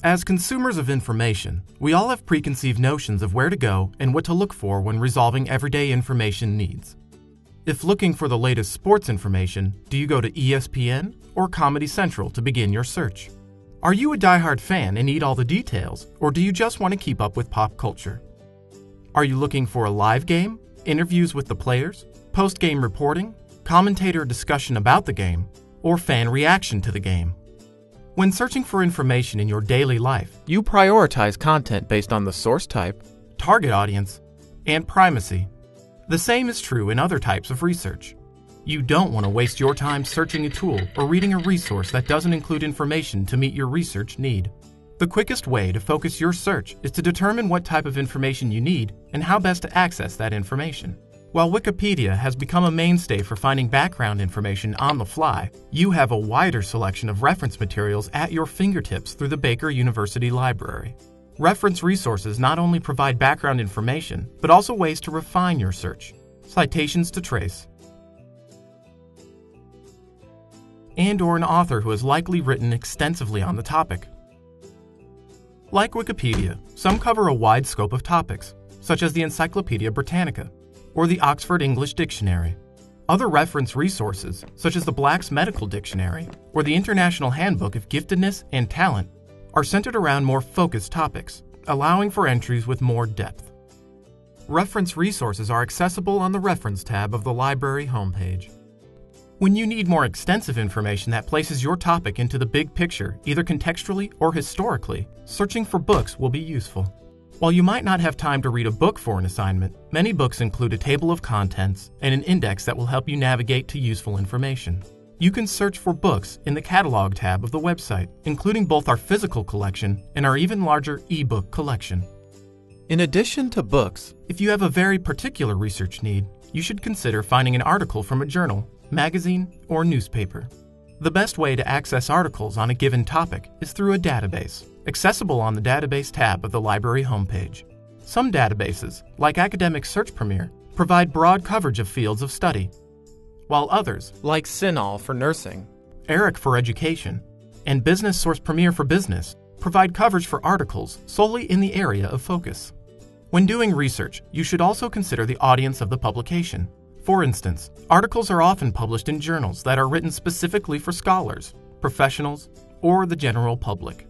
As consumers of information, we all have preconceived notions of where to go and what to look for when resolving everyday information needs. If looking for the latest sports information, do you go to ESPN or Comedy Central to begin your search? Are you a diehard fan and need all the details, or do you just want to keep up with pop culture? Are you looking for a live game, interviews with the players, post-game reporting, commentator discussion about the game, or fan reaction to the game? When searching for information in your daily life, you prioritize content based on the source type, target audience, and primacy. The same is true in other types of research. You don't want to waste your time searching a tool or reading a resource that doesn't include information to meet your research need. The quickest way to focus your search is to determine what type of information you need and how best to access that information. While Wikipedia has become a mainstay for finding background information on the fly, you have a wider selection of reference materials at your fingertips through the Baker University Library. Reference resources not only provide background information, but also ways to refine your search, citations to trace, and/or an author who has likely written extensively on the topic. Like Wikipedia, some cover a wide scope of topics, such as the Encyclopedia Britannica or the Oxford English Dictionary. Other reference resources, such as the Black's Medical Dictionary or the International Handbook of Giftedness and Talent, are centered around more focused topics, allowing for entries with more depth. Reference resources are accessible on the Reference tab of the library homepage. When you need more extensive information that places your topic into the big picture, either contextually or historically, searching for books will be useful. While you might not have time to read a book for an assignment, many books include a table of contents and an index that will help you navigate to useful information. You can search for books in the Catalog tab of the website, including both our physical collection and our even larger e-book collection. In addition to books, if you have a very particular research need, you should consider finding an article from a journal, magazine, or newspaper. The best way to access articles on a given topic is through a database, accessible on the Database tab of the library homepage. Some databases, like Academic Search Premier, provide broad coverage of fields of study, while others, like CINAHL for nursing, ERIC for education, and Business Source Premier for business, provide coverage for articles solely in the area of focus. When doing research, you should also consider the audience of the publication. For instance, articles are often published in journals that are written specifically for scholars, professionals, or the general public.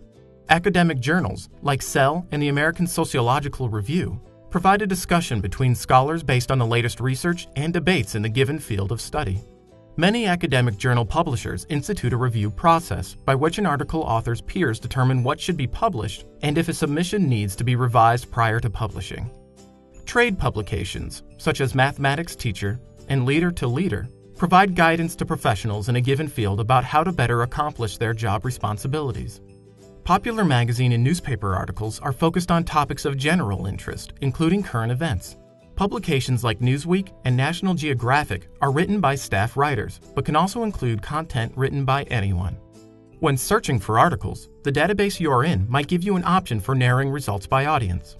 Academic journals, like Cell and the American Sociological Review, provide a discussion between scholars based on the latest research and debates in the given field of study. Many academic journal publishers institute a review process by which an article author's peers determine what should be published and if a submission needs to be revised prior to publishing. Trade publications, such as Mathematics Teacher and Leader to Leader, provide guidance to professionals in a given field about how to better accomplish their job responsibilities. Popular magazine and newspaper articles are focused on topics of general interest, including current events. Publications like Newsweek and National Geographic are written by staff writers, but can also include content written by anyone. When searching for articles, the database you're in might give you an option for narrowing results by audience.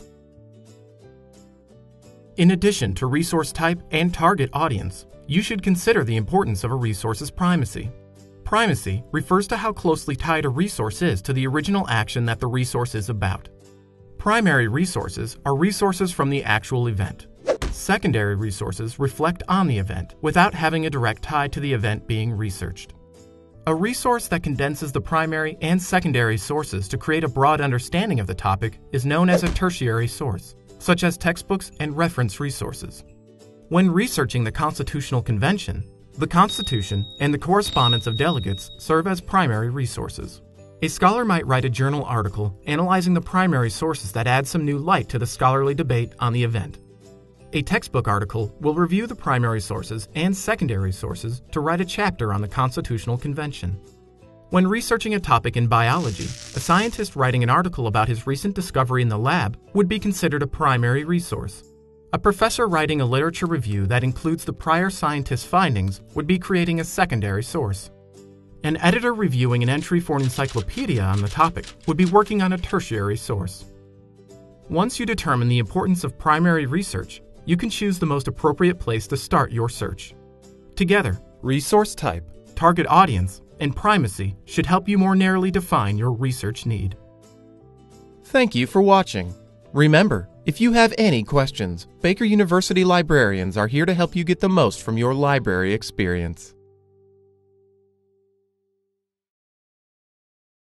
In addition to resource type and target audience, you should consider the importance of a resource's primacy. Primacy refers to how closely tied a resource is to the original action that the resource is about. Primary resources are resources from the actual event. Secondary resources reflect on the event without having a direct tie to the event being researched. A resource that condenses the primary and secondary sources to create a broad understanding of the topic is known as a tertiary source, such as textbooks and reference resources. When researching the Constitutional Convention, the Constitution and the correspondence of delegates serve as primary resources. A scholar might write a journal article analyzing the primary sources that add some new light to the scholarly debate on the event. A textbook article will review the primary sources and secondary sources to write a chapter on the Constitutional Convention. When researching a topic in biology, a scientist writing an article about his recent discovery in the lab would be considered a primary resource. A professor writing a literature review that includes the prior scientist's findings would be creating a secondary source. An editor reviewing an entry for an encyclopedia on the topic would be working on a tertiary source. Once you determine the importance of primary research, you can choose the most appropriate place to start your search. Together, resource type, target audience, and primacy should help you more narrowly define your research need. Thank you for watching. Remember, if you have any questions, Baker University librarians are here to help you get the most from your library experience.